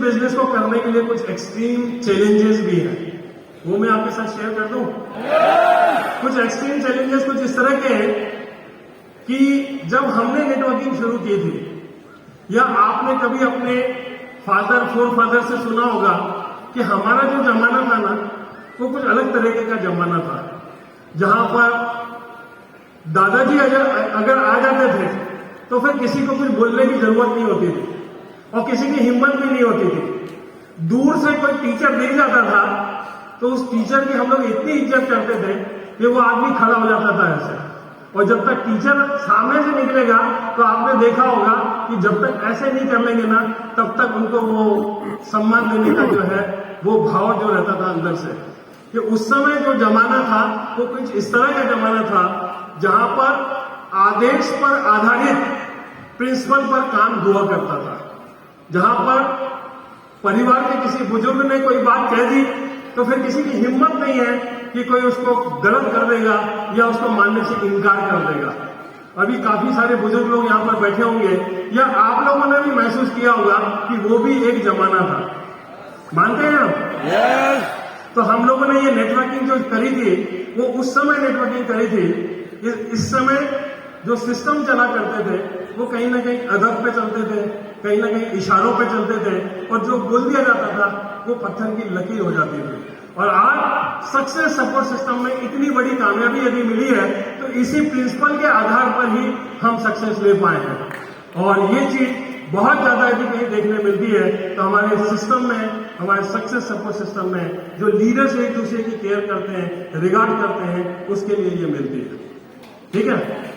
Business को करने के लिए कुछ एक्सट्रीम चैलेंजेस भी हैं, वो मैं आपके साथ शेयर कर दूं। कुछ एक्सट्रीम चैलेंजेस कुछ इस तरह के हैं कि जब हमने नेटवर्किंग शुरू की थी या आपने कभी अपने फादर फोरफादर से सुना होगा कि हमारा जो जमाना था ना वो कुछ अलग तरीके का जमाना था, जहां पर दादाजी अगर आ जाते थे तो फिर किसी को कुछ बोलने की जरूरत नहीं होती थी और किसी की हिम्मत भी नहीं होती थी। दूर से कोई टीचर दिख जाता था तो उस टीचर की हम लोग इतनी इज्जत करते थे कि वो आदमी खड़ा हो जाता था ऐसे, और जब तक टीचर सामने से निकलेगा तो आपने देखा होगा कि जब तक ऐसे नहीं कर लेंगे ना तब तक उनको वो सम्मान देने का जो है वो भाव जो रहता था अंदर से, कि उस समय जो जमाना था वो कुछ इस तरह का जमाना था जहां पर आदेश पर आधारित प्रिंसिपल पर काम हुआ करता था, जहां पर परिवार के किसी बुजुर्ग ने कोई बात कह दी तो फिर किसी की हिम्मत नहीं है कि कोई उसको गलत कर देगा या उसको मानने से इनकार कर देगा। अभी काफी सारे बुजुर्ग लोग यहां पर बैठे होंगे या आप लोगों ने भी महसूस किया होगा कि वो भी एक जमाना था, मानते हैं आप? Yes. तो हम लोगों ने ये नेटवर्किंग जो करी थी वो उस समय नेटवर्किंग करी थी। इस समय जो सिस्टम चला करते थे वो कहीं ना कहीं अदब पे चलते थे, कहीं ना कहीं इशारों पे चलते थे, और जो बोल दिया जाता था वो पत्थर की लकीर हो जाती थी। और आज सक्सेस सपोर्ट सिस्टम में इतनी बड़ी कामयाबी यदि मिली है तो इसी प्रिंसिपल के आधार पर ही हम सक्सेस ले पाए हैं। और ये चीज बहुत ज्यादा यदि कहीं देखने मिलती है तो हमारे सिस्टम में, हमारे सक्सेस सपोर्ट सिस्टम में जो लीडर्स एक दूसरे की केयर करते हैं, रिगार्ड करते हैं, उसके लिए ये मिलती है। ठीक है।